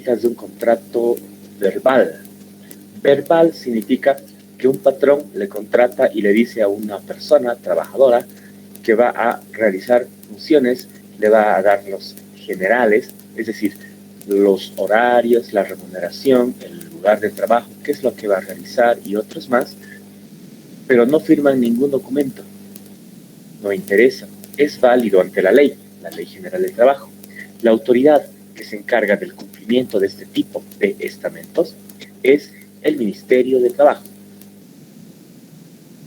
características de un contrato verbal. Verbal significa que un patrón le contrata y le dice a una persona trabajadora que va a realizar funciones, le va a dar los generales, es decir, los horarios, la remuneración, el lugar de trabajo, qué es lo que va a realizar y otros más, pero no firman ningún documento. No interesa. Es válido ante la Ley General del Trabajo. La autoridad que se encarga del cumplimiento de este tipo de estamentos es el Ministerio de Trabajo.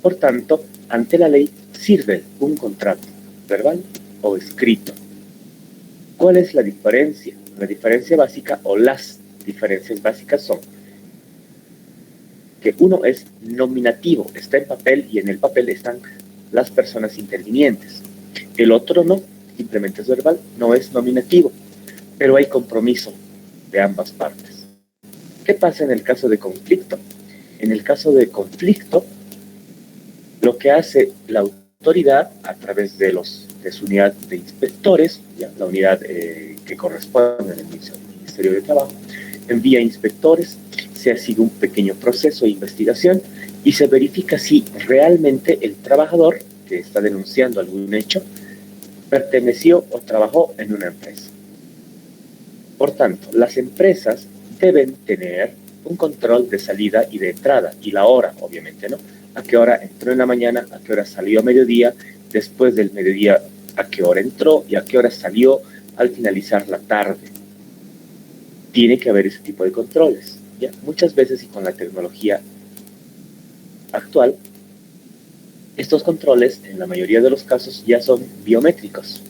Por tanto, ante la ley sirve un contrato verbal o escrito. ¿Cuál es la diferencia? La diferencia básica o las diferencias básicas son que uno es nominativo, está en papel y en el papel están las personas intervinientes. El otro no, simplemente es verbal, no es nominativo, pero hay compromiso de ambas partes. ¿Qué pasa en el caso de conflicto? En el caso de conflicto, lo que hace la autoridad a través de su unidad de inspectores, ya, la unidad que corresponde al Ministerio de Trabajo, envía inspectores, se hace un pequeño proceso de investigación y se verifica si realmente el trabajador que está denunciando algún hecho perteneció o trabajó en una empresa. Por tanto, las empresas deben tener un control de salida y de entrada, y la hora, obviamente, ¿no? A qué hora entró en la mañana, a qué hora salió a mediodía, después del mediodía, a qué hora entró y a qué hora salió al finalizar la tarde. Tiene que haber ese tipo de controles, ¿ya? Muchas veces, y con la tecnología actual, estos controles, en la mayoría de los casos, ya son biométricos.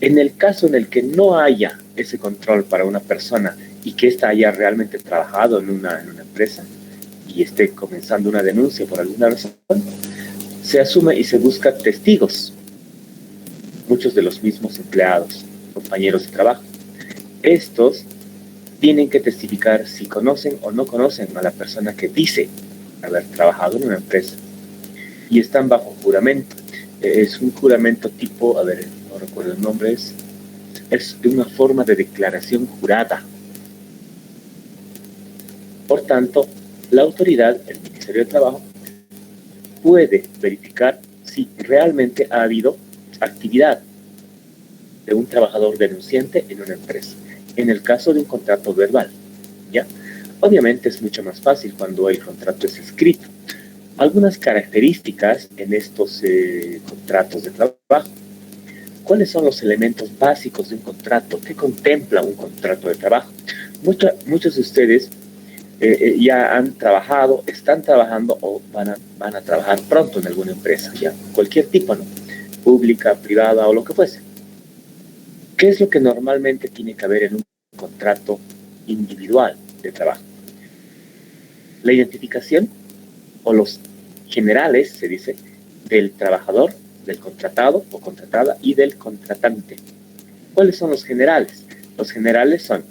En el caso en el que no haya ese control para una persona y que ésta haya realmente trabajado en una empresa y esté comenzando una denuncia por alguna razón, se asume y se busca testigos, muchos de los mismos empleados, compañeros de trabajo. Estos tienen que testificar si conocen o no conocen a la persona que dice haber trabajado en una empresa y están bajo juramento. Es un juramento tipo, a ver, no recuerdo el nombre, es una forma de declaración jurada. Por tanto, la autoridad, el Ministerio de Trabajo, puede verificar si realmente ha habido actividad de un trabajador denunciante en una empresa, en el caso de un contrato verbal, ¿ya? Obviamente es mucho más fácil cuando el contrato es escrito. Algunas características en estos contratos de trabajo. ¿Cuáles son los elementos básicos de un contrato? ¿Qué contempla un contrato de trabajo? Muchos de ustedes ya han trabajado, están trabajando o van a trabajar pronto en alguna empresa, ya, cualquier tipo, ¿no? Pública, privada o lo que fuese. ¿Qué es lo que normalmente tiene que haber en un contrato individual de trabajo? La identificación o los generales, se dice, del trabajador, del contratado o contratada y del contratante. ¿Cuáles son los generales? Los generales son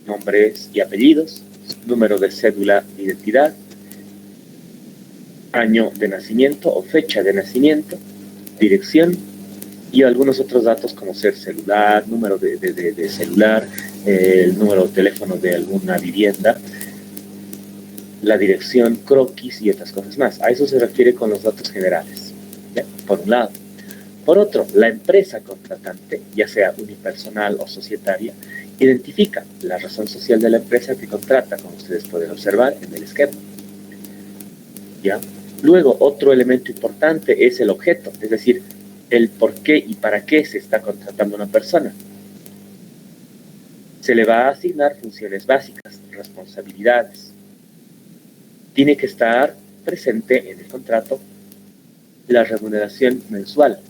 nombres y apellidos, número de cédula de identidad, año de nacimiento o fecha de nacimiento, dirección y algunos otros datos como ser celular, número de celular, el número de teléfono de alguna vivienda, la dirección, croquis y otras cosas más. A eso se refiere con los datos generales, ¿ya? Por un lado. Por otro, la empresa contratante, ya sea unipersonal o societaria, identifica la razón social de la empresa que contrata, como ustedes pueden observar en el esquema, ¿ya? Luego, otro elemento importante es el objeto, es decir, el por qué y para qué se está contratando una persona. Se le va a asignar funciones básicas, responsabilidades. Tiene que estar presente en el contrato la remuneración mensual,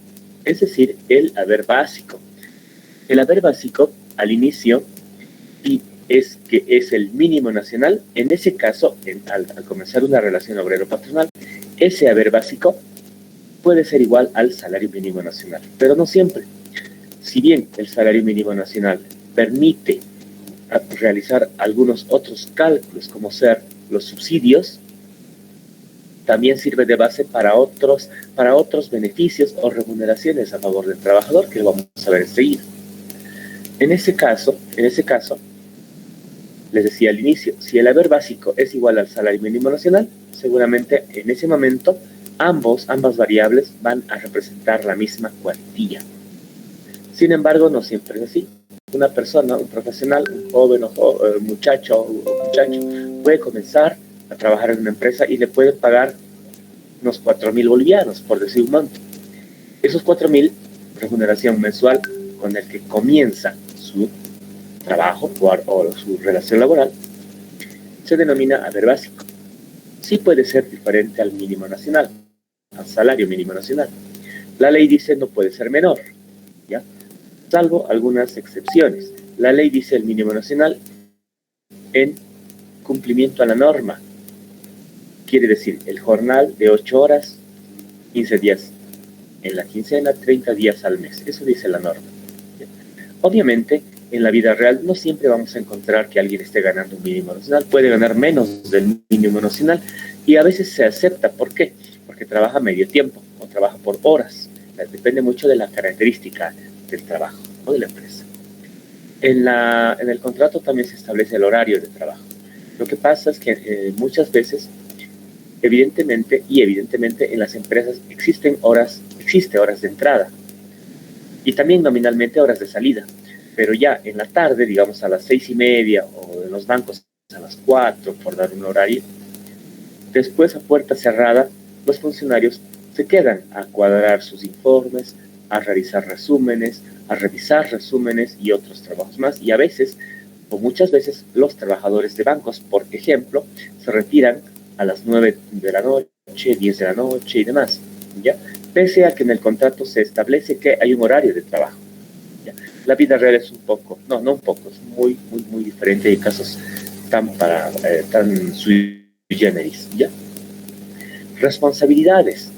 es decir, el haber básico. El haber básico, al inicio, es que es el mínimo nacional. En ese caso, al comenzar una relación obrero-patronal, ese haber básico puede ser igual al salario mínimo nacional, pero no siempre. Si bien el salario mínimo nacional permite realizar algunos otros cálculos, como ser los subsidios, también sirve de base para otros beneficios o remuneraciones a favor del trabajador, que lo vamos a ver enseguida. En ese caso, Les decía al inicio, si el haber básico es igual al salario mínimo nacional, seguramente en ese momento ambas variables van a representar la misma cuantía. Sin embargo, no siempre es así. Una persona, un profesional, un joven o muchacho, puede comenzar a trabajar en una empresa y le pueden pagar unos 4.000 bolivianos, por decir un monto. Esos 4.000, remuneración mensual con el que comienza su trabajo o su relación laboral, se denomina haber básico. Sí puede ser diferente al mínimo nacional, al salario mínimo nacional. La ley dice no puede ser menor, ¿ya? Salvo algunas excepciones. La ley dice el mínimo nacional en cumplimiento a la norma. Quiere decir, el jornal de 8 horas, 15 días en la quincena, 30 días al mes. Eso dice la norma. Obviamente, en la vida real no siempre vamos a encontrar que alguien esté ganando un mínimo nacional. Puede ganar menos del mínimo nacional y a veces se acepta. ¿Por qué? Porque trabaja medio tiempo o trabaja por horas. Depende mucho de la característica del trabajo o de la empresa. En el contrato también se establece el horario de trabajo. Lo que pasa es que muchas veces, evidentemente en las empresas existe horas de entrada y también nominalmente horas de salida, pero ya en la tarde, digamos a las 6:30 o en los bancos a las 4, por dar un horario, después a puerta cerrada los funcionarios se quedan a cuadrar sus informes, a realizar resúmenes, a revisar resúmenes y otros trabajos más, y a veces, o muchas veces, los trabajadores de bancos, por ejemplo, se retiran a las 9 de la noche, 10 de la noche y demás, ¿ya? Pese a que en el contrato se establece que hay un horario de trabajo, ¿ya? La vida real es un poco, no un poco, es muy diferente. Hay casos tan sui generis, ¿ya? Responsabilidades.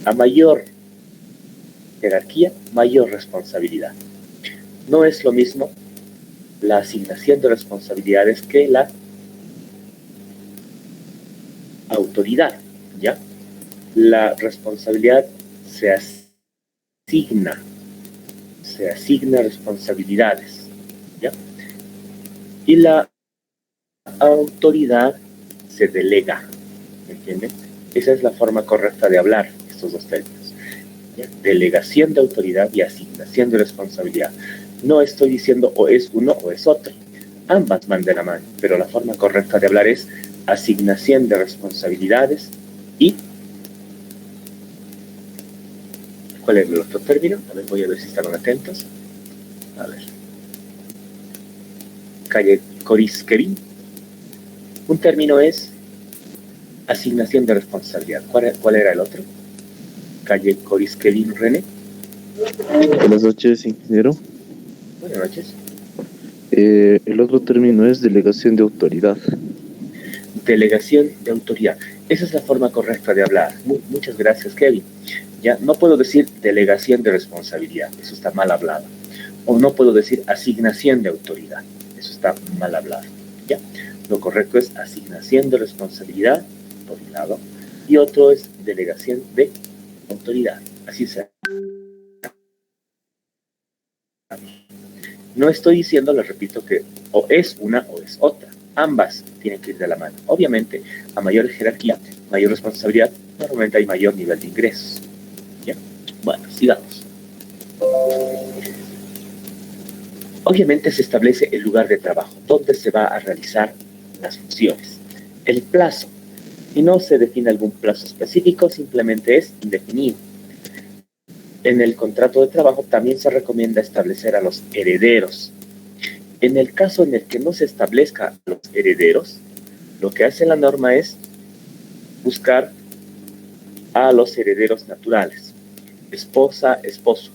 A mayor jerarquía, mayor responsabilidad. No es lo mismo la asignación de responsabilidades que la autoridad, ¿ya? La responsabilidad se asigna responsabilidades, ¿ya? Y la autoridad se delega, ¿me entienden? Esa es la forma correcta de hablar estos dos términos, ¿ya? Delegación de autoridad y asignación de responsabilidad. No estoy diciendo o es uno o es otro, ambas van de la mano, pero la forma correcta de hablar es asignación de responsabilidades y ¿cuál es el otro término? A ver, voy a ver si están atentos. A ver. Calle Corisquerín. Un término es asignación de responsabilidad. ¿Cuál era el otro? Calle Corisquerín René. Buenas noches, ingeniero. Buenas noches. El otro término es delegación de autoridad. Delegación de autoridad. Esa es la forma correcta de hablar. Muchas gracias, Kevin. Ya no puedo decir delegación de responsabilidad, eso está mal hablado. O no puedo decir asignación de autoridad, eso está mal hablado. ¿Ya? Lo correcto es asignación de responsabilidad, por un lado, y otro es delegación de autoridad. Así sea. No estoy diciendo, les repito, que o es una o es otra. Ambas tienen que ir de la mano. Obviamente, a mayor jerarquía, mayor responsabilidad, normalmente hay mayor nivel de ingresos. ¿Ya? Bueno, sigamos. Obviamente se establece el lugar de trabajo, donde se va a realizar las funciones. El plazo, si no se define algún plazo específico, simplemente es indefinido. En el contrato de trabajo también se recomienda establecer a los herederos. En el caso en el que no se establezca a los herederos, lo que hace la norma es buscar a los herederos naturales, esposa, esposo,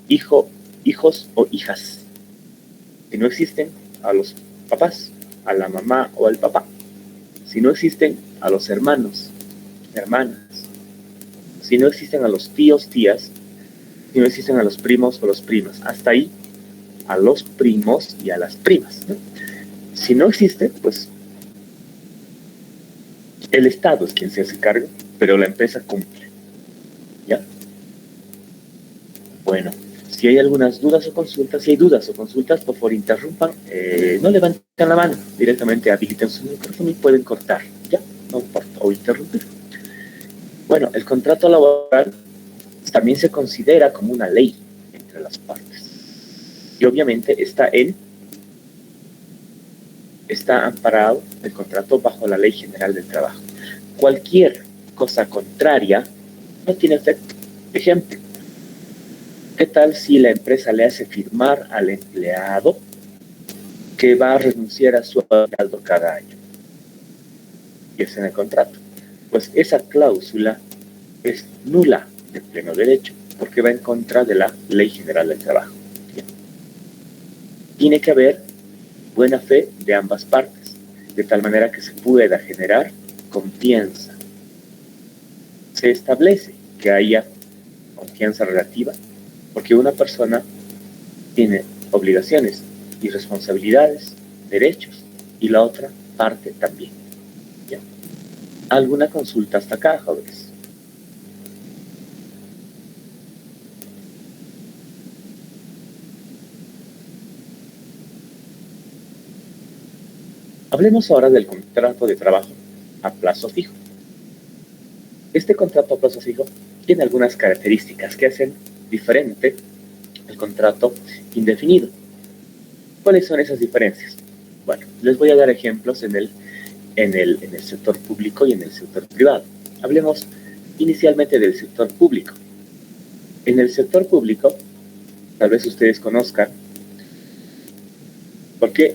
hijos o hijas. Si no existen, a los papás, a la mamá o al papá. Si no existen, a los hermanos, hermanas. Si no existen, a los tíos, tías. Si no existen, a los primos o las primas. Hasta ahí, a los primos y a las primas, ¿no? Si no existe, pues el Estado es quien se hace cargo, pero la empresa cumple, ¿ya? Bueno, Si hay algunas dudas o consultas, si hay dudas o consultas, por favor interrumpan, no levanten la mano, directamente habiliten su micrófono y pueden cortar, ¿ya? No importa, o interrumpir. Bueno, el contrato laboral también se considera como una ley entre las partes. Y obviamente está amparado el contrato bajo la Ley General del Trabajo. Cualquier cosa contraria no tiene efecto. Ejemplo, ¿qué tal si la empresa le hace firmar al empleado que va a renunciar a su aguinaldo cada año? Y es en el contrato. Pues esa cláusula es nula de pleno derecho, porque va en contra de la Ley General del Trabajo. Bien. Tiene que haber buena fe de ambas partes, de tal manera que se pueda generar confianza. Se establece que haya confianza relativa, porque una persona tiene obligaciones y responsabilidades, derechos, y la otra parte también. ¿Ya? ¿Alguna consulta hasta acá, jóvenes? Hablemos ahora del contrato de trabajo a plazo fijo. Este contrato a plazo fijo tiene algunas características que hacen diferente el contrato indefinido. ¿Cuáles son esas diferencias? Bueno, les voy a dar ejemplos en el sector público y en el sector privado. Hablemos inicialmente del sector público. En el sector público, tal vez ustedes conozcan, porque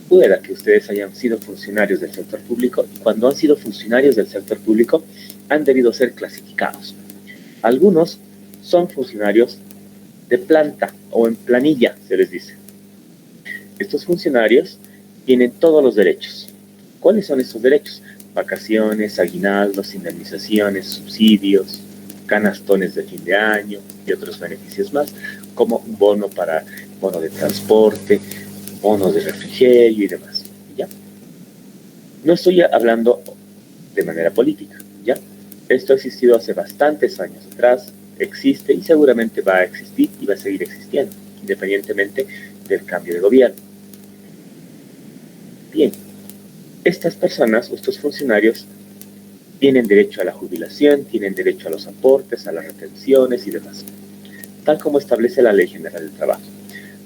pueda que ustedes hayan sido funcionarios del sector público y cuando han sido funcionarios del sector público han debido ser clasificados. Algunos son funcionarios de planta o en planilla, se les dice. Estos funcionarios tienen todos los derechos. ¿Cuáles son esos derechos? Vacaciones, aguinaldos, indemnizaciones, subsidios, canastones de fin de año y otros beneficios más, como un bono de transporte, bonos de refrigerio y demás, ¿ya? No estoy hablando de manera política, ¿ya? Esto ha existido hace bastantes años atrás, existe y seguramente va a existir y va a seguir existiendo, independientemente del cambio de gobierno. Bien, estas personas, estos funcionarios, tienen derecho a la jubilación, tienen derecho a los aportes, a las retenciones y demás, tal como establece la Ley General del Trabajo.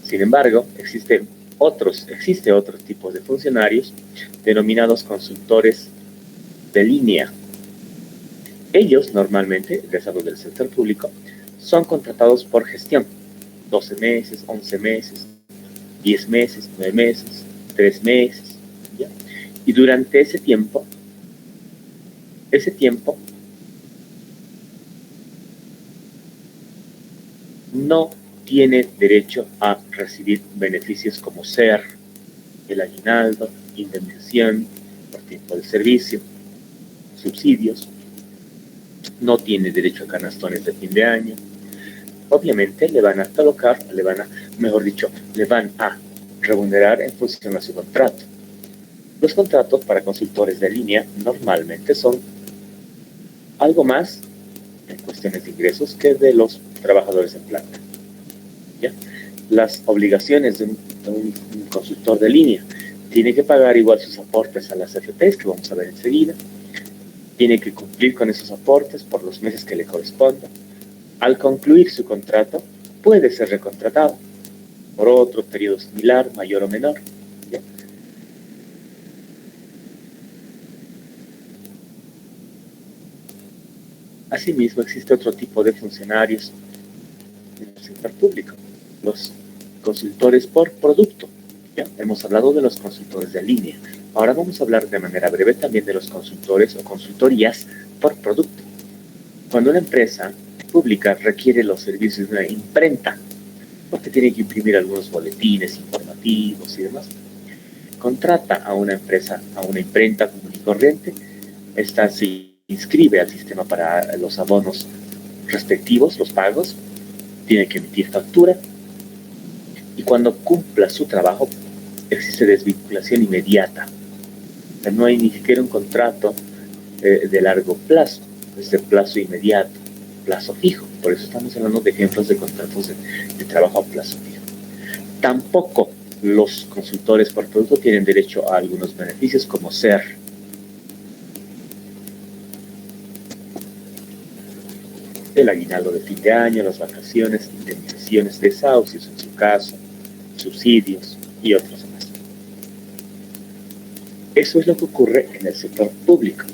Sin embargo, existe otros tipos de funcionarios denominados consultores de línea. Ellos normalmente, egresados del sector público, son contratados por gestión, 12 meses, 11 meses, 10 meses, 9 meses, 3 meses, ¿ya? Y durante ese tiempo no tiene derecho a recibir beneficios como ser el aguinaldo, indemnización por tiempo de servicio, subsidios, no tiene derecho a canastones de fin de año. Obviamente le van a colocar, le van a remunerar en función a su contrato. Los contratos para consultores de línea normalmente son algo más en cuestiones de ingresos que de los trabajadores en planta. ¿Ya? Las obligaciones de un consultor de línea: tiene que pagar igual sus aportes a las FPs, que vamos a ver enseguida, tiene que cumplir con esos aportes por los meses que le correspondan. Al concluir su contrato, puede ser recontratado por otro periodo similar, mayor o menor. ¿Ya? Asimismo, existe otro tipo de funcionarios en el sector público, los consultores por producto. ¿Ya? Hemos hablado de los consultores de línea. Ahora vamos a hablar de manera breve también de los consultores o consultorías por producto. Cuando una empresa pública requiere los servicios de una imprenta, porque tiene que imprimir algunos boletines informativos y demás, contrata a una empresa, a una imprenta común y corriente. Esta se inscribe al sistema para los abonos respectivos, los pagos, tiene que emitir factura, y cuando cumpla su trabajo existe desvinculación inmediata. O sea, no hay ni siquiera un contrato de largo plazo, es de plazo inmediato, plazo fijo, Por eso estamos hablando de ejemplos de contratos de trabajo a plazo fijo. Tampoco los consultores por producto tienen derecho a algunos beneficios como ser el aguinaldo de fin de año, las vacaciones, indemnizaciones, desahucios en su caso, subsidios y otros más. Eso es lo que ocurre en el sector público.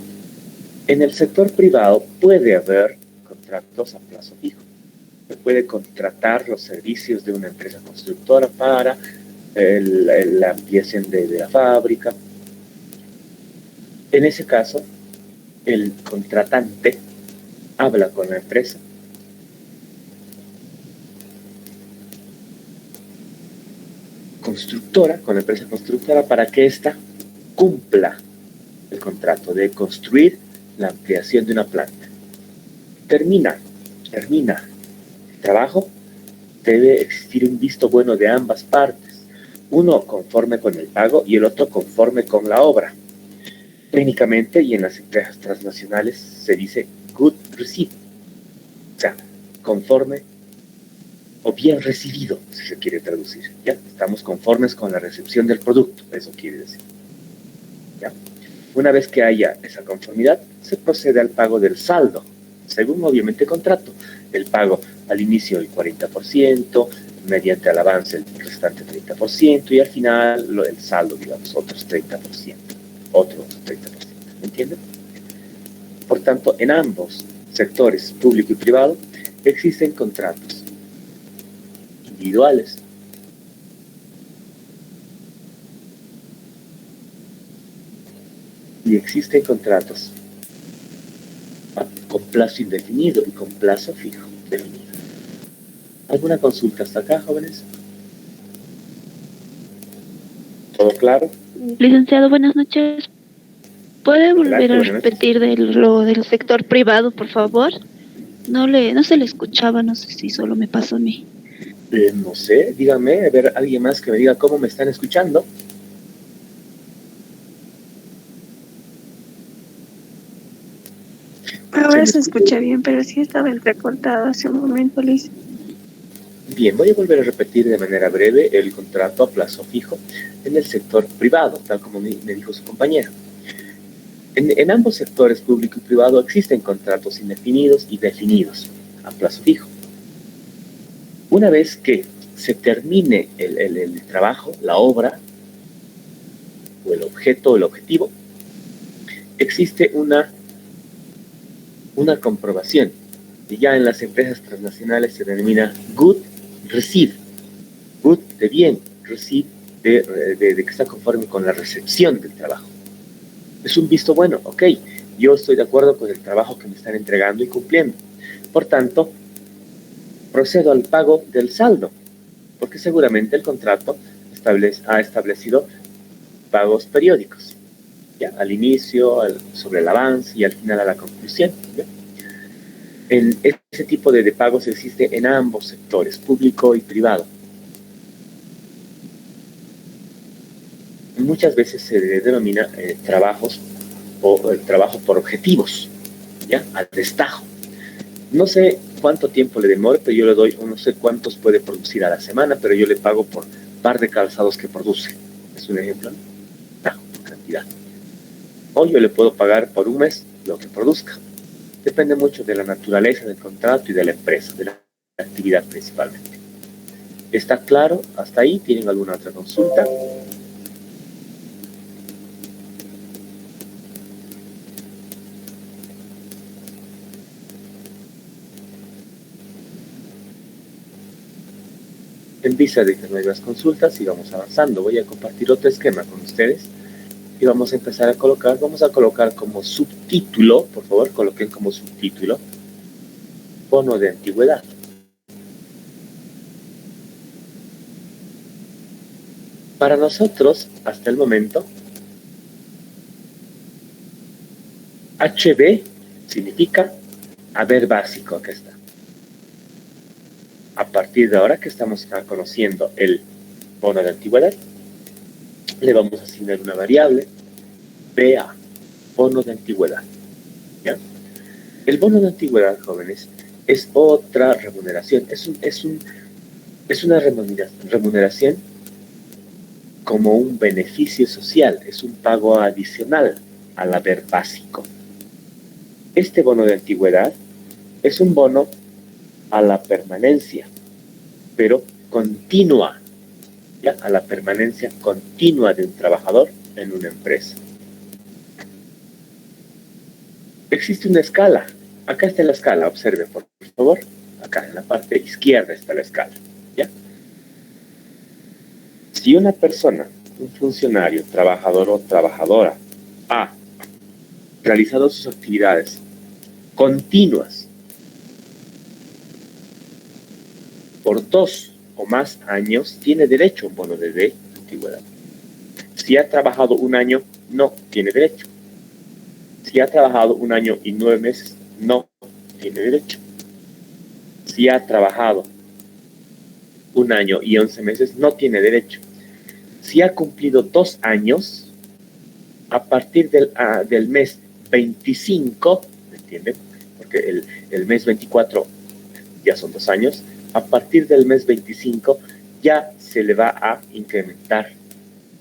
En el sector privado puede haber contratos a plazo fijo. Se puede contratar los servicios de una empresa constructora para la ampliación de la fábrica. En ese caso, el contratante habla con la empresa constructora, con la empresa constructora, para que ésta cumpla el contrato de construir la ampliación de una planta. Termina el trabajo, debe existir un visto bueno de ambas partes, uno conforme con el pago y el otro conforme con la obra. Técnicamente, y en las empresas transnacionales se dice good received, o sea, conforme o bien recibido, si se quiere traducir. ¿Ya? Estamos conformes con la recepción del producto, eso quiere decir. ¿Ya? Una vez que haya esa conformidad, se procede al pago del saldo, según obviamente el contrato. El pago al inicio el 40%, mediante el avance el restante 30%, y al final el saldo, digamos, otros 30%, otros 30%. ¿Me entienden? Por tanto, en ambos sectores, público y privado, existen contratos individuales. Y existen contratos con plazo indefinido y con plazo fijo definido. ¿Alguna consulta hasta acá, jóvenes? ¿Todo claro? Licenciado, buenas noches. ¿Puede volver Adelante, a repetir lo del sector privado, por favor? No se le escuchaba, no sé si solo me pasó a mí. No sé, díganme, a ver, alguien más que me diga cómo me están escuchando. Ahora se escucha bien, pero sí estaba entrecortado hace un momento, Liz. Bien, voy a volver a repetir de manera breve el contrato a plazo fijo en el sector privado, tal como me dijo su compañera. En ambos sectores, público y privado, existen contratos indefinidos y definidos a plazo fijo. Una vez que se termine el trabajo, la obra, o el objeto, el objetivo, existe una comprobación. Y ya en las empresas transnacionales se denomina good receive. Good de bien, receive de que está conforme con la recepción del trabajo. Es un visto bueno, ok, yo estoy de acuerdo con el trabajo que me están entregando y cumpliendo. Por tanto, procedo al pago del saldo, porque seguramente el contrato ha establecido pagos periódicos, ¿ya? Al inicio, sobre el avance y al final a la conclusión. ¿Ya? Ese tipo de pagos existe en ambos sectores, público y privado. Muchas veces se denomina trabajos o el trabajo por objetivos, ¿ya? Al destajo. No sé cuánto tiempo le demore, pero yo le doy, no sé cuántos puede producir a la semana, pero yo le pago por par de calzados que produce. Es un ejemplo, ¿no? Por cantidad. O yo le puedo pagar por un mes lo que produzca. Depende mucho de la naturaleza del contrato y de la empresa, de la actividad principalmente. ¿Está claro? ¿Hasta ahí? ¿Tienen alguna otra consulta? En vista de que no hay más consultas, sigamos avanzando. Voy a compartir otro esquema con ustedes y vamos a empezar a colocar, como subtítulo, por favor, coloquen como subtítulo, bono de antigüedad. Para nosotros, hasta el momento, HB significa haber básico, acá está. A partir de ahora que estamos conociendo el bono de antigüedad, le vamos a asignar una variable, BA, bono de antigüedad. ¿Ya? El bono de antigüedad, jóvenes, es otra remuneración. Es una remuneración como un beneficio social, es un pago adicional al haber básico. Este bono de antigüedad es un bono a la permanencia, pero continua, ¿ya? A la permanencia continua de un trabajador en una empresa. Existe una escala. Acá está la escala, observen por favor. Acá en la parte izquierda está la escala, ¿ya? Si una persona, un funcionario, trabajador o trabajadora, ha realizado sus actividades continuas por 2 o más años, tiene derecho a un bono de antigüedad. Si ha trabajado un año, no tiene derecho. Si ha trabajado un año y 9 meses, no tiene derecho. Si ha trabajado un año y 11 meses, no tiene derecho. Si ha cumplido 2 años, a partir del mes 25, ¿me entienden? Porque el mes 24 ya son 2 años, a partir del mes 25 ya se le va a incrementar,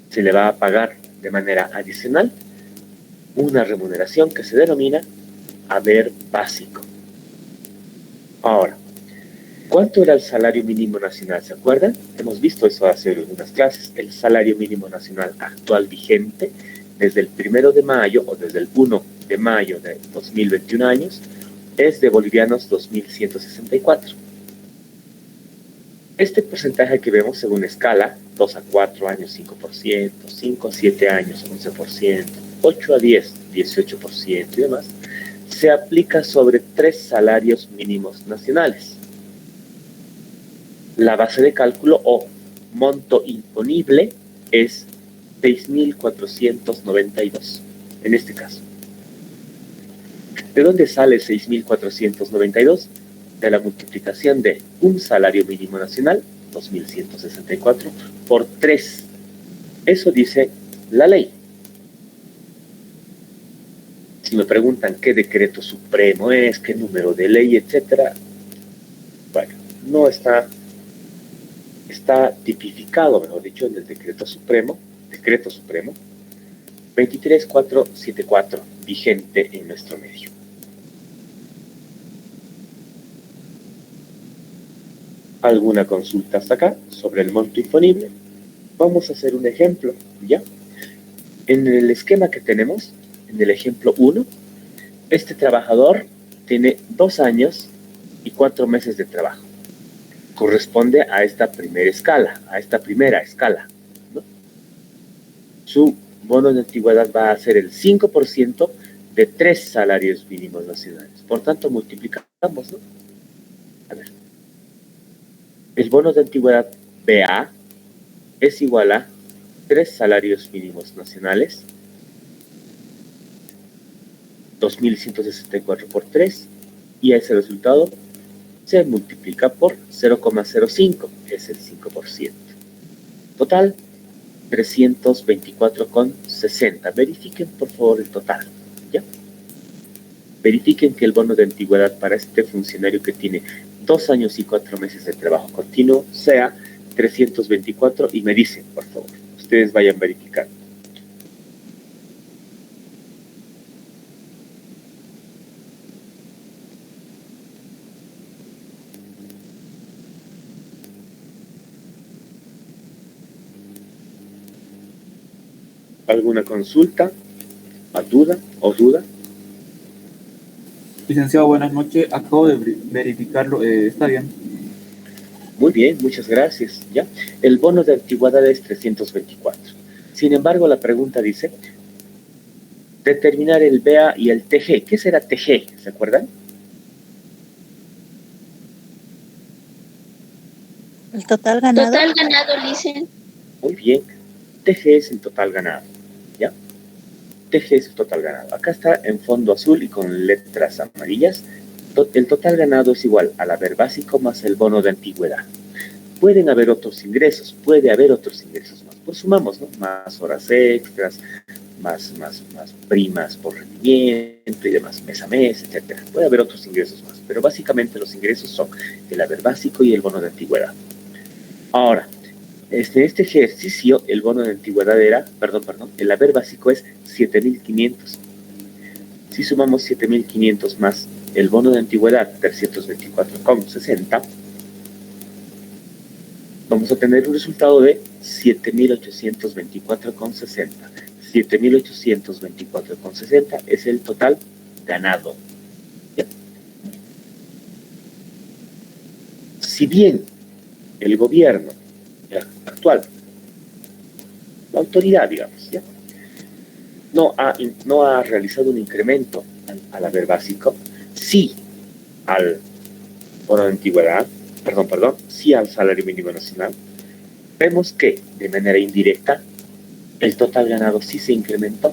se le va a pagar de manera adicional una remuneración que se denomina haber básico. Ahora, ¿cuánto era el salario mínimo nacional? ¿Se acuerdan? Hemos visto eso hace unas clases. El salario mínimo nacional actual vigente desde el 1 de mayo o desde el 1 de mayo de 2021 años es de bolivianos 2.164. Este porcentaje que vemos según escala, 2 a 4 años 5%, 5 a 7 años 11%, 8 a 10, 18% y demás, se aplica sobre 3 salarios mínimos nacionales. La base de cálculo o monto imponible es 6.492, en este caso. ¿De dónde sale 6.492? De la multiplicación de un salario mínimo nacional, 2.164, por 3. Eso dice la ley. Si me preguntan qué decreto supremo es, qué número de ley, etc., bueno, no está tipificado, mejor dicho, en el decreto supremo 23474, vigente en nuestro medio. ¿Alguna consulta hasta acá sobre el monto imponible? Vamos a hacer un ejemplo, ¿ya? En el esquema que tenemos, en el ejemplo 1, este trabajador tiene 2 años y 4 meses de trabajo. Corresponde a esta primera escala, ¿no? Su bono de antigüedad va a ser el 5% de 3 salarios mínimos nacionales. Por tanto, multiplicamos, ¿no? A ver. El bono de antigüedad BA es igual a 3 salarios mínimos nacionales, 2.164 por 3, y a ese resultado se multiplica por 0,05, es el 5%. Total, 324,60. Verifiquen, por favor, el total, ¿ya? Verifiquen que el bono de antigüedad para este funcionario que tiene 2 años y 4 meses de trabajo continuo sea 324 y me dicen, por favor, ustedes vayan verificando. ¿Alguna consulta, duda? Licenciado, buenas noches. Acabo de verificarlo. Está bien. Muy bien, muchas gracias. ¿Ya? El bono de antigüedad es 324. Sin embargo, la pregunta dice, determinar el BA y el TG. ¿Qué será TG? ¿Se acuerdan? El total ganado. Total ganado, licen. Muy bien. TG es el total ganado. ¿Ya? TG es el total ganado. Acá está en fondo azul y con letras amarillas. El total ganado es igual al haber básico más el bono de antigüedad. Puede haber otros ingresos más. Pues sumamos, ¿no? Más horas extras, más primas por rendimiento y demás, mes a mes, etcétera. Puede haber otros ingresos más, pero básicamente los ingresos son el haber básico y el bono de antigüedad. Ahora, en este ejercicio, el bono de antigüedad era, el haber básico es 7.500. Si sumamos 7.500 más el bono de antigüedad 324,60, vamos a tener un resultado de 7.824,60. 7.824,60 es el total ganado. ¿Ya? Si bien el gobierno actual, la autoridad, digamos, ¿ya? no ha realizado un incremento al haber básico, sí al bono de antigüedad, sí al salario mínimo nacional, vemos que de manera indirecta el total ganado sí se incrementó.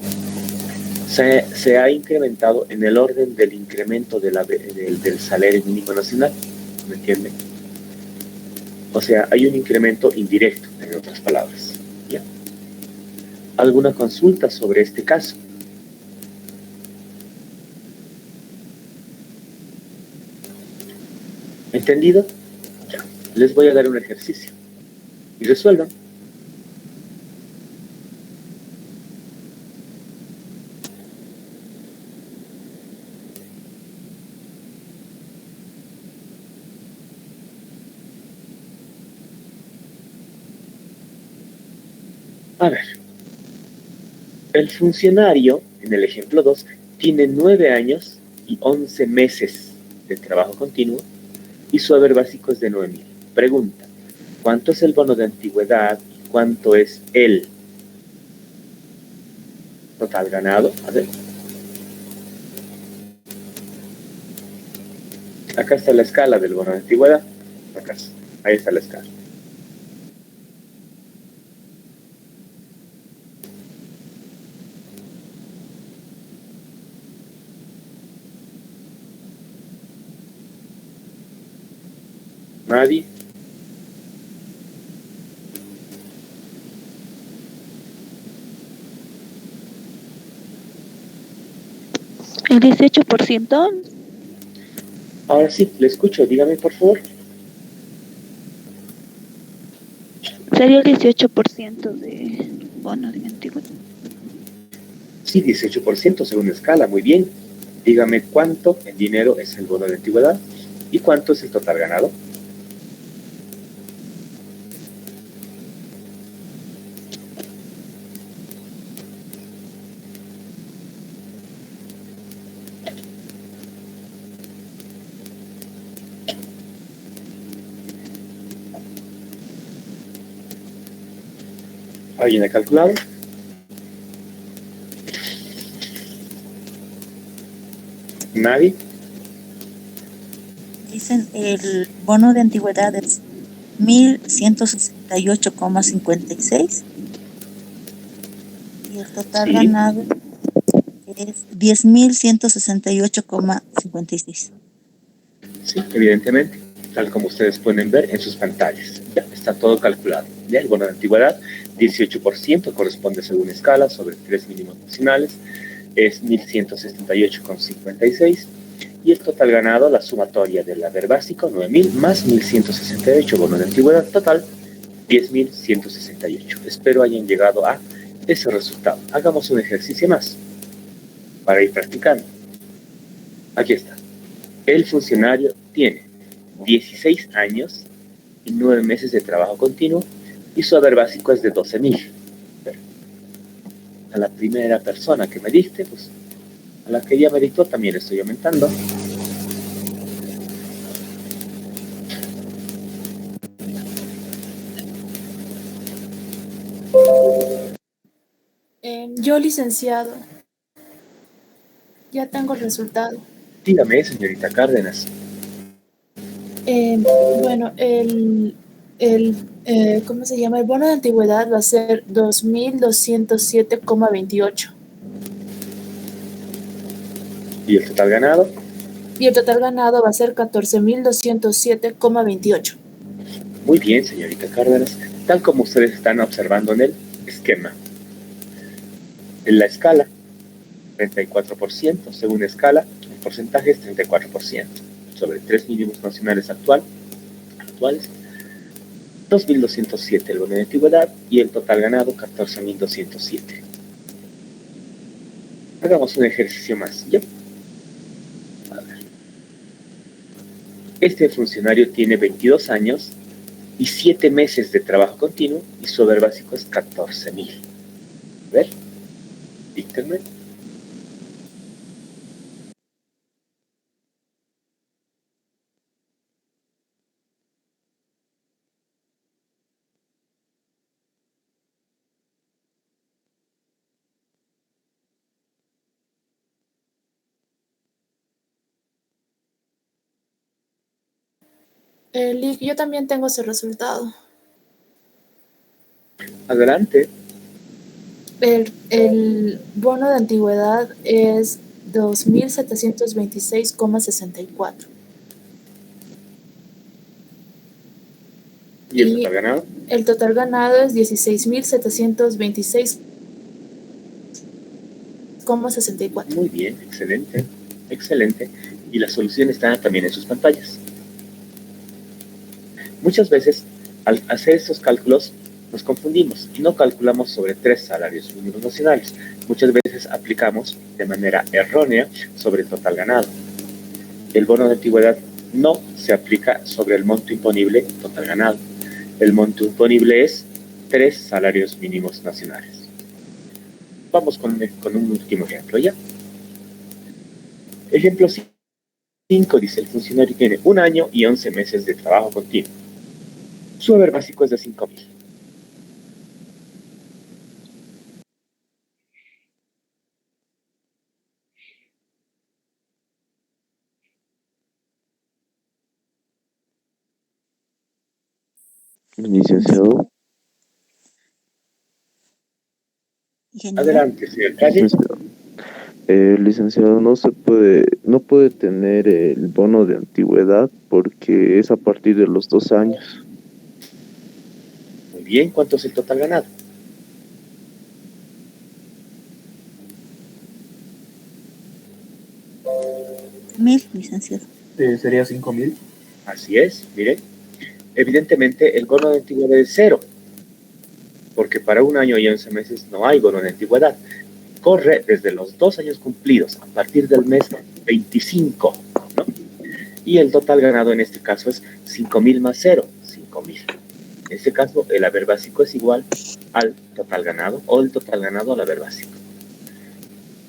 Se ha incrementado en el orden del incremento del salario mínimo nacional, ¿me entienden? O sea, hay un incremento indirecto, en otras palabras. ¿Ya? ¿Alguna consulta sobre este caso? ¿Entendido? Ya. Les voy a dar un ejercicio y resuelvan. A ver, el funcionario, en el ejemplo 2, tiene 9 años y 11 meses de trabajo continuo y su haber básico es de 9.000. Pregunta, ¿cuánto es el bono de antigüedad y cuánto es el total ganado? A ver. Acá está la escala del bono de antigüedad. Acá, ahí está la escala. ¿Nadie? El 18%. Ahora sí, le escucho. Dígame, por favor. Sería el 18% de bono de antigüedad. Sí, 18% según la escala. Muy bien. Dígame cuánto en dinero es el bono de antigüedad y cuánto es el total ganado. ¿Alguien ha calculado? ¿Nadie? Dicen el bono de antigüedad es 1.168,56 y el total Sí. ganado es 10.168,56. Sí, evidentemente, tal como ustedes pueden ver en sus pantallas. Ya está todo calculado. Ya el bono de antigüedad, 18%, corresponde según escala sobre 3 mínimos nacionales, es 1.178,56. Y el total ganado, la sumatoria del haber básico, 9.000 más 1.168, bono de antigüedad total, 10.168. Espero hayan llegado a ese resultado. Hagamos un ejercicio más para ir practicando. Aquí está. El funcionario tiene 16 años y 9 meses de trabajo continuo y su haber básico es de 12.000. A la primera persona que me diste, pues a la que ella me dictó también le estoy aumentando. Yo, licenciado, ya tengo el resultado. Dígame, señorita Cárdenas. Bueno, ¿cómo se llama? El bono de antigüedad va a ser 2.207,28. ¿Y el total ganado? Y el total ganado va a ser 14.207,28. Muy bien, señorita Cárdenas, tal como ustedes están observando en el esquema. En la escala, 34%, según escala, el porcentaje es 34%, sobre 3 mínimos nacionales actuales, 2.207 el bono de antigüedad y el total ganado 14.207. Hagamos un ejercicio más, ¿ya? A ver. Este funcionario tiene 22 años y 7 meses de trabajo continuo y su haber básico es 14.000. A ver, díctenme. Lick, yo también tengo ese resultado. Adelante. El bono de antigüedad es 2.726,64. ¿Y el Y total ganado? el total ganado es 16.726,64. Muy bien, excelente, excelente. Y la solución está también en sus pantallas. Muchas veces, al hacer estos cálculos, nos confundimos y no calculamos sobre 3 salarios mínimos nacionales. Muchas veces aplicamos de manera errónea sobre el total ganado. El bono de antigüedad no se aplica sobre el monto imponible total ganado. El monto imponible es 3 salarios mínimos nacionales. Vamos con un último ejemplo, ¿ya? Ejemplo 5 dice, el funcionario tiene 1 año y 11 meses de trabajo continuo. Su haber básico es de 5.000. Licenciado, Ingeniero. Adelante, señor Calle. licenciado, no puede tener el bono de antigüedad porque es a partir de los 2 años. Muy bien, ¿cuánto es el total ganado? Mil, licenciado. Sería 5.000. Así es, miren. Evidentemente, el bono de antigüedad es 0, porque para 1 año y 11 meses no hay bono de antigüedad. Corre desde los 2 años cumplidos, a partir del mes 25, ¿no? Y el total ganado en este caso es 5.000 más 0, 5.000. En este caso, el haber básico es igual al total ganado o el total ganado al haber básico.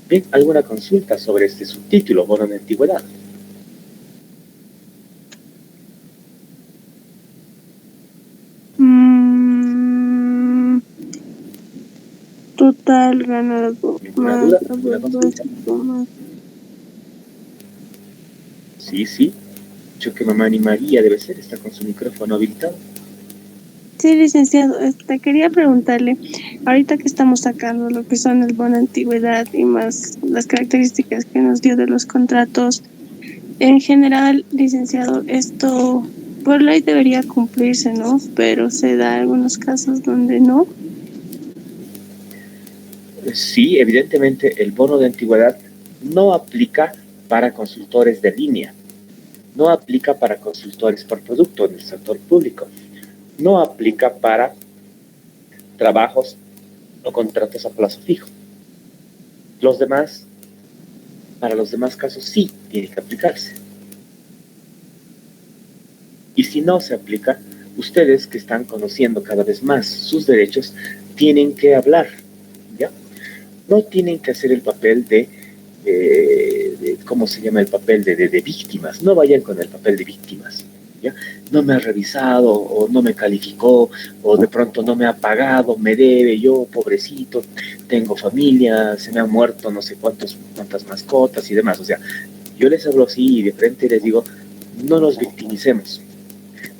Bien, ¿alguna consulta sobre este subtítulo, bono de antigüedad? Total ganado. ¿Ninguna Más duda? haber ¿Ninguna consulta? básico, más. Sí. Yo que mamá ni María debe ser, está con su micrófono habilitado. Sí, licenciado, quería preguntarle, ahorita que estamos sacando lo que son el bono de antigüedad y más las características que nos dio de los contratos, en general, licenciado, esto por ley debería cumplirse, ¿no? Pero se da algunos casos donde no. Sí, evidentemente el bono de antigüedad no aplica para consultores de línea, no aplica para consultores por producto en el sector público, no aplica para trabajos o contratos a plazo fijo. Para los demás casos sí tiene que aplicarse. Y si no se aplica, ustedes que están conociendo cada vez más sus derechos, tienen que hablar, ¿ya? No tienen que hacer el papel de ¿cómo se llama el papel de víctimas? No vayan con el papel de víctimas, ¿ya? No me ha revisado, o no me calificó, o de pronto no me ha pagado, me debe, yo, pobrecito, tengo familia, se me han muerto no sé cuántas mascotas y demás. O sea, yo les hablo así y de frente les digo, no nos victimicemos.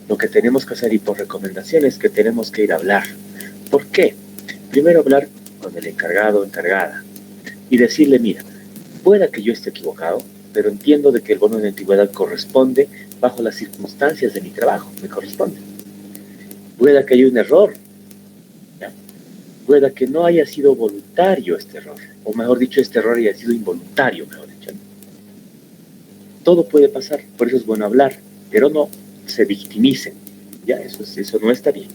Lo que tenemos que hacer, y por recomendación, es que tenemos que ir a hablar. ¿Por qué? Primero hablar con el encargado o encargada y decirle, mira, pueda que yo esté equivocado, pero entiendo de que el bono de antigüedad corresponde bajo las circunstancias de mi trabajo, me corresponde. Pueda que haya un error, ¿ya? pueda que no haya sido voluntario este error, o mejor dicho, este error haya sido involuntario, mejor dicho. Todo puede pasar, por eso es bueno hablar, pero no se victimicen, ¿ya? Eso no está bien,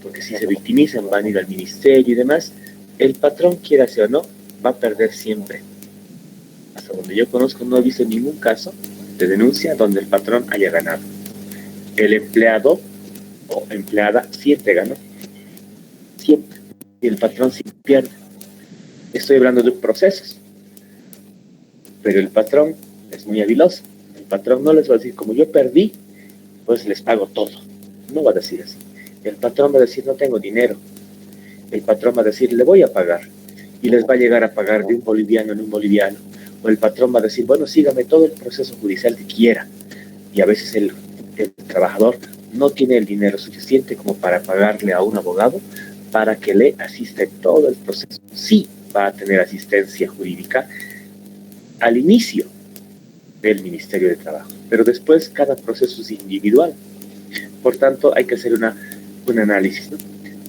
porque si se victimizan, van a ir al ministerio y demás, el patrón, quiera sea o no, va a perder siempre. Hasta donde yo conozco, no he visto ningún caso de denuncia donde el patrón haya ganado. El empleado o empleada siempre ganó, siempre, y el patrón siempre pierde. Estoy hablando de procesos, pero el patrón es muy habiloso. El patrón no les va a decir, como yo perdí, pues les pago todo. No va a decir así. El patrón va a decir, no tengo dinero. El patrón va a decir, le voy a pagar, y les va a llegar a pagar de un boliviano en un boliviano. O el patrón va a decir, bueno, sígame todo el proceso judicial que quiera. Y a veces el trabajador no tiene el dinero suficiente como para pagarle a un abogado para que le asista en todo el proceso. Sí va a tener asistencia jurídica al inicio del Ministerio de Trabajo, pero después cada proceso es individual. Por tanto, hay que hacer un análisis, ¿no?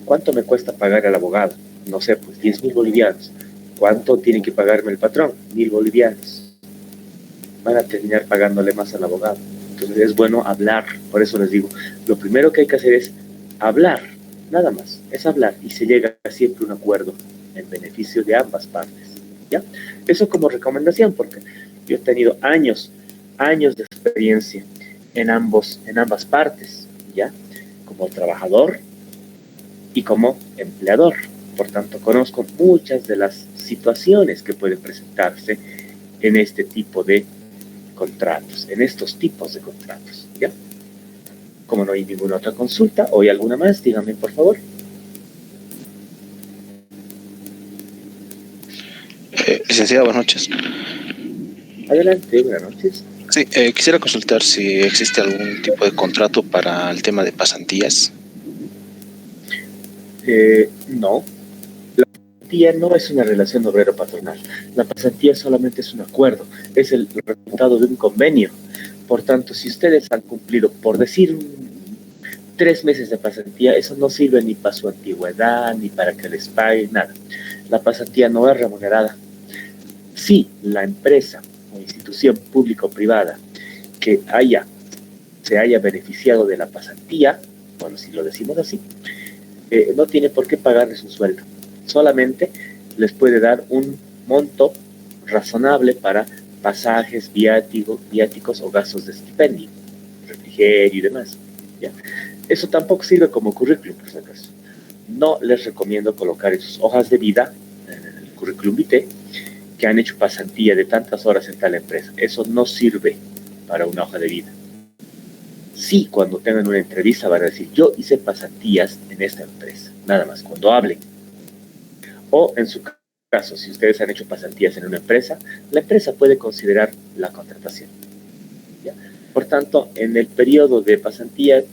¿Cuánto me cuesta pagar al abogado? No sé, pues 10.000 bolivianos. ¿Cuánto tiene que pagarme el patrón? 1.000 bolivianos. Van a terminar pagándole más al abogado. Entonces es bueno hablar. Por eso les digo, lo primero que hay que hacer es hablar, nada más, es hablar, y se llega a siempre a un acuerdo en beneficio de ambas partes, ¿ya? Eso como recomendación, porque yo he tenido años de experiencia en ambas partes, ¿ya? Como trabajador y como empleador. Por tanto, conozco muchas de las situaciones que pueden presentarse en este tipo de contratos, en estos tipos de contratos, ¿ya? Como no hay ninguna otra consulta o hay alguna más, díganme por favor. Licenciado, buenas noches. Adelante, buenas noches. Sí, quisiera consultar si existe algún tipo de contrato para el tema de pasantías. No. La pasantía no es una relación obrero-patronal. La pasantía solamente es un acuerdo, es el resultado de un convenio. Por tanto, si ustedes han cumplido, por decir, 3 meses de pasantía, eso no sirve ni para su antigüedad, ni para que les paguen, nada. La pasantía no es remunerada. Si la empresa o institución pública o privada que se haya beneficiado de la pasantía, bueno, si lo decimos así, no tiene por qué pagarles un sueldo. Solamente les puede dar un monto razonable para pasajes, viáticos o gastos de estipendio, refrigerio y demás, ¿ya? Eso tampoco sirve como currículum, por si acaso. No les recomiendo colocar en sus hojas de vida, en el currículum vitae, que han hecho pasantía de tantas horas en tal empresa. Eso no sirve para una hoja de vida. Sí, cuando tengan una entrevista van a decir, yo hice pasantías en esta empresa, nada más, cuando hablen. O en su caso, si ustedes han hecho pasantías en una empresa, la empresa puede considerar la contratación, ¿ya? Por tanto, en el periodo de pasantía,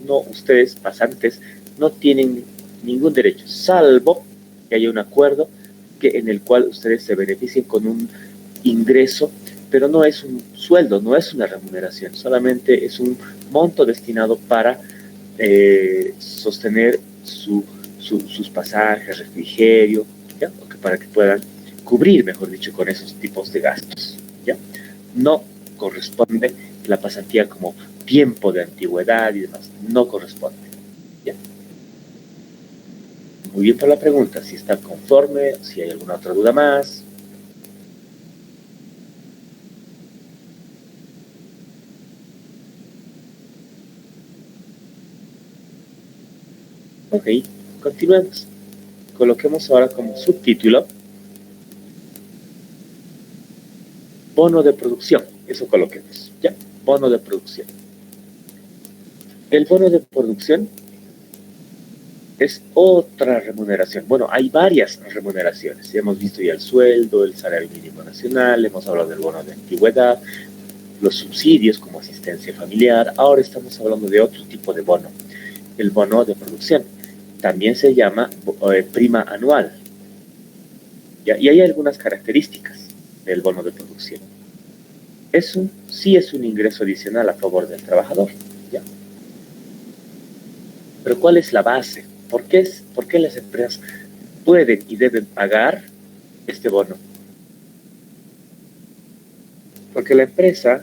no, ustedes, pasantes, no tienen ningún derecho, salvo que haya un acuerdo en el cual ustedes se beneficien con un ingreso, pero no es un sueldo, no es una remuneración, solamente es un monto destinado para sostener sus pasajes, refrigerio, ¿ya? Para que puedan cubrir, mejor dicho, con esos tipos de gastos, ¿ya? No corresponde la pasantía como tiempo de antigüedad y demás, no corresponde, ¿ya? Muy bien por la pregunta, si está conforme, si hay alguna otra duda más. Ok, continuemos. Coloquemos ahora como subtítulo bono de producción. Eso coloquemos, ¿ya? Bono de producción. El bono de producción es otra remuneración. Bueno, hay varias remuneraciones. Hemos visto ya el sueldo, el salario mínimo nacional, hemos hablado del bono de antigüedad, los subsidios como asistencia familiar. Ahora estamos hablando de otro tipo de bono, el bono de producción. También se llama prima anual. ¿Ya? Y hay algunas características del bono de producción. Sí es un ingreso adicional a favor del trabajador, ¿ya? Pero ¿cuál es la base? ¿Por qué las empresas pueden y deben pagar este bono. Porque la empresa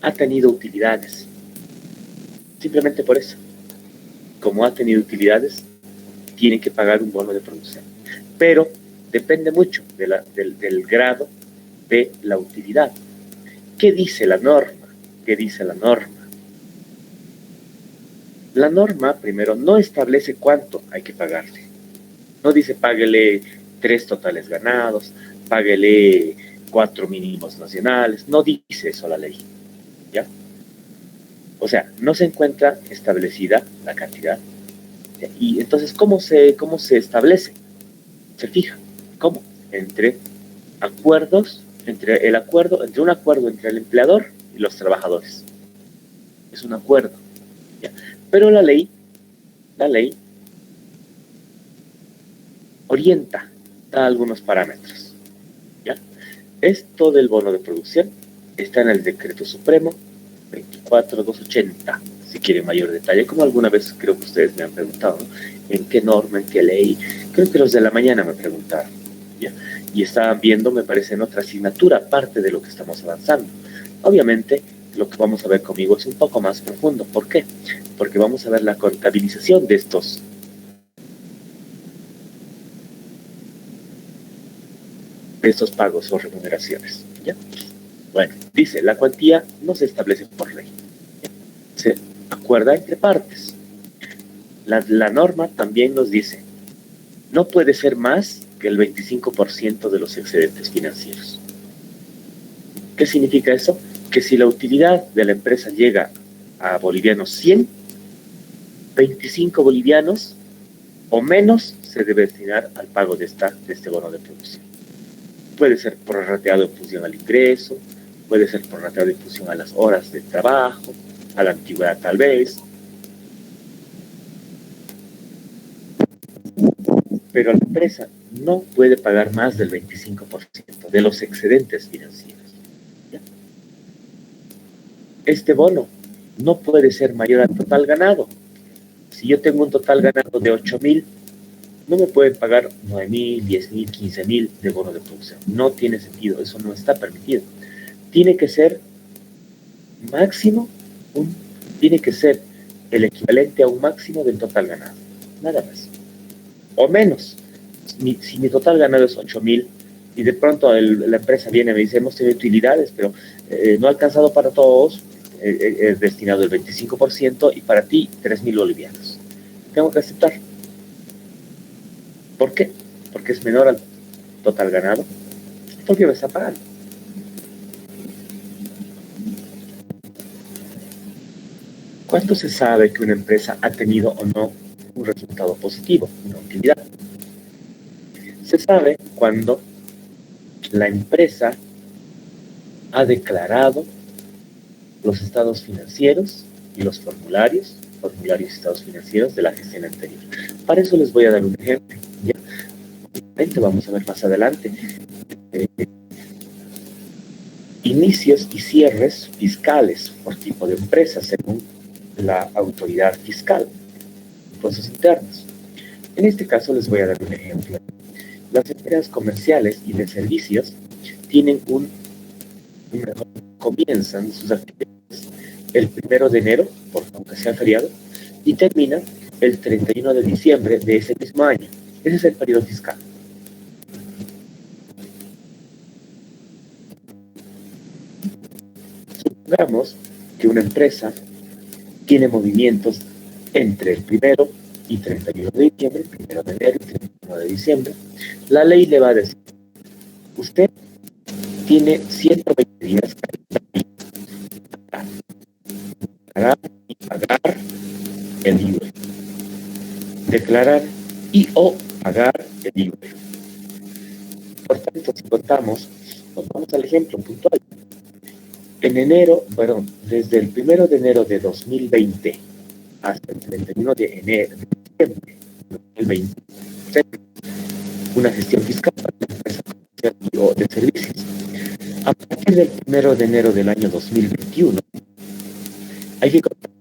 ha tenido utilidades. Simplemente por eso. Como ha tenido utilidades, tiene que pagar un bono de producción. Pero depende mucho del grado de la utilidad. ¿Qué dice la norma? ¿Qué dice la norma? La norma, primero, no establece cuánto hay que pagarle. No dice páguele 3 totales ganados, páguele 4 mínimos nacionales. No dice eso la ley. ¿Ya? O sea, no se encuentra establecida la cantidad. Y entonces, ¿cómo se establece? Se fija. ¿Cómo? Entre acuerdos, entre un acuerdo entre el empleador y los trabajadores. Es un acuerdo. ¿Ya? Pero la ley orienta, da algunos parámetros. ¿Ya? Esto del bono de producción está en el Decreto Supremo 24280, si quieren mayor detalle, como alguna vez creo que ustedes me han preguntado, ¿no? ¿En qué norma, en qué ley? Creo que los de la mañana me preguntaron, ¿ya? Y estaban viendo, me parece, en otra asignatura, parte de lo que estamos avanzando. Obviamente, lo que vamos a ver conmigo es un poco más profundo. ¿Por qué? Porque vamos a ver la contabilización de estos pagos o remuneraciones, ¿ya? Bueno, dice, la cuantía no se establece por ley. Se acuerda entre partes. La norma también nos dice, no puede ser más que el 25% de los excedentes financieros. ¿Qué significa eso? Que si la utilidad de la empresa llega a bolivianos 100, 25 bolivianos o menos se debe destinar al pago de este bono de producción. Puede ser prorrateado en función al ingreso, puede ser prorrateado en función a las horas de trabajo, a la antigüedad tal vez. Pero la empresa no puede pagar más del 25% de los excedentes financieros. ¿Ya? Este bono no puede ser mayor al total ganado. Si yo tengo un total ganado de 8.000, no me pueden pagar 9.000, 10.000, 15.000 de bono de producción. No tiene sentido, eso no está permitido. Tiene que ser máximo, tiene que ser el equivalente a un máximo del total ganado. Nada más. O menos. Si mi total ganado es 8.000 y de pronto la empresa viene y me dice, hemos tenido utilidades, pero no ha alcanzado para todos, es destinado el 25% y para ti 3.000 bolivianos. Tengo que aceptar. ¿Por qué? Porque es menor al total ganado. Porque me está pagando. ¿Cuánto se sabe que una empresa ha tenido o no un resultado positivo, una utilidad? Se sabe cuando la empresa ha declarado los estados financieros y los formularios y estados financieros de la gestión anterior. Para eso les voy a dar un ejemplo. ¿Ya? Vamos a ver más adelante. Inicios y cierres fiscales por tipo de empresa según la autoridad fiscal, impuestos internos. En este caso les voy a dar un ejemplo. Las empresas comerciales y de servicios tienen comienzan sus actividades el 1 de enero, aunque sea feriado, y terminan el 31 de diciembre de ese mismo año. Ese es el periodo fiscal. Supongamos que una empresa tiene movimientos entre el 1 y 31 de diciembre, 1 de enero y 31 de diciembre. La ley le va a decir, usted tiene 120 días para declarar y pagar el IVA. Declarar y o pagar el IVA. Por tanto, si contamos, nos vamos al ejemplo puntual. En enero, desde el 1 de enero de 2020 hasta el 31 de enero de diciembre de 2020, una gestión fiscal para la empresa comercial o de servicios. A partir del 1 de enero del año 2021, hay que contar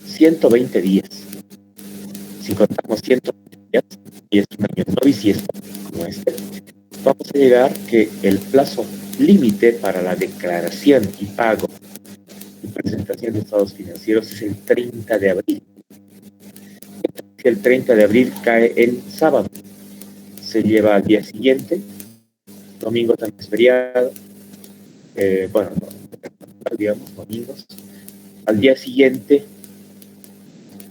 120 días. Si contamos 120 días, y es un año no bisiesto como este, vamos a llegar que el plazo límite para la declaración y pago y presentación de estados financieros es el 30 de abril. Si el 30 de abril cae en sábado, se lleva al día siguiente, domingo también es feriado, bueno, no, digamos, domingos, al día siguiente,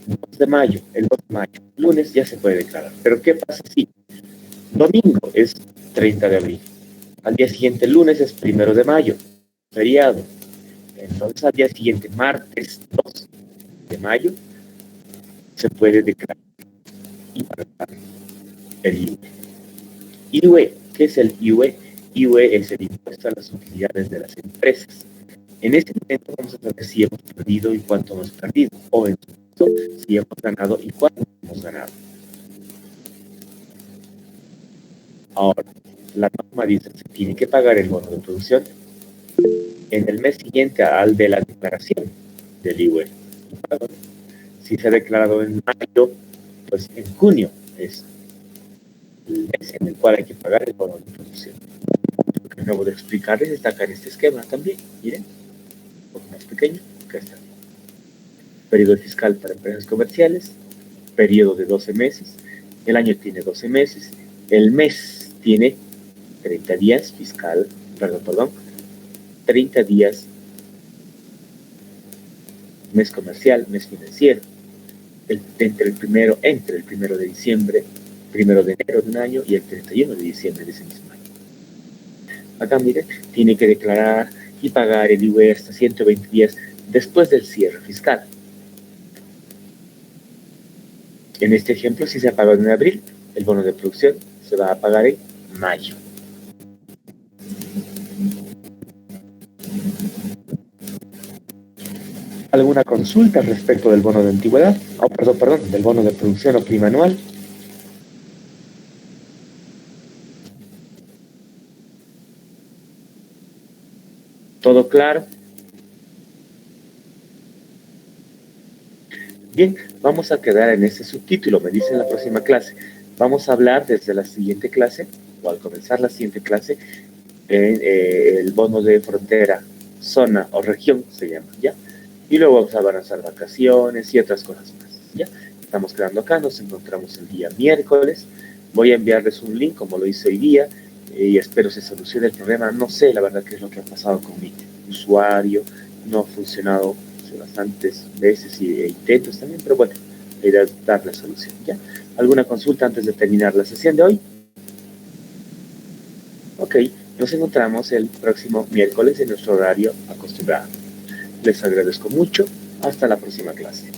2 de mayo, el 2 de mayo, lunes ya se puede declarar. Pero ¿qué pasa si domingo es 30 de abril? Al día siguiente, lunes es 1 de mayo, feriado. Entonces al día siguiente, martes 2 de mayo, se puede declarar y pagar el IVE. IVE, ¿qué es el IVE? IVE es el impuesto a las utilidades de las empresas. En este momento vamos a saber si hemos perdido y cuánto hemos perdido, o en su caso, si hemos ganado y cuánto hemos ganado. Ahora, la norma dice que se tiene que pagar el bono de producción en el mes siguiente al de la declaración del IVE. Si se ha declarado en mayo, pues en junio es el mes en el cual hay que pagar el bono de producción. Lo que acabo de explicarles está acá en este esquema también, miren, un poco más pequeño, acá está. Periodo fiscal para empresas comerciales, periodo de 12 meses, el año tiene 12 meses, el mes tiene 30 días fiscal, perdón, 30 días mes comercial, mes financiero, entre el primero de diciembre, 1 de enero de un año y el 31 de diciembre de ese mismo año. Acá miren, tiene que declarar y pagar el IVA hasta 120 días después del cierre fiscal. En este ejemplo, si se ha pagado en abril, el bono de producción se va a pagar en mayo. ¿Alguna consulta respecto del bono de antigüedad? Perdón, del bono de producción o prima anual. ¿Todo claro? Bien, vamos a quedar en este subtítulo, me dice en la próxima clase. Vamos a hablar desde la siguiente clase, o al comenzar la siguiente clase, en el bono de frontera, zona o región, se llama, ¿ya? Y luego vamos a avanzar vacaciones y otras cosas más, ¿ya? Estamos quedando acá, nos encontramos el día miércoles. Voy a enviarles un link, como lo hice hoy día, y espero se solucione el problema. No sé, la verdad, qué es lo que ha pasado con mi usuario. No ha funcionado bastantes veces e intentos también, pero bueno, la idea es dar la solución, ¿ya? ¿Alguna consulta antes de terminar la sesión de hoy? Ok, nos encontramos el próximo miércoles en nuestro horario acostumbrado. Les agradezco mucho. Hasta la próxima clase.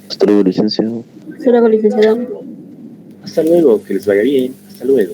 Hasta luego, licenciado. Hasta luego, licenciado. Hasta luego, que les vaya bien. Hasta luego.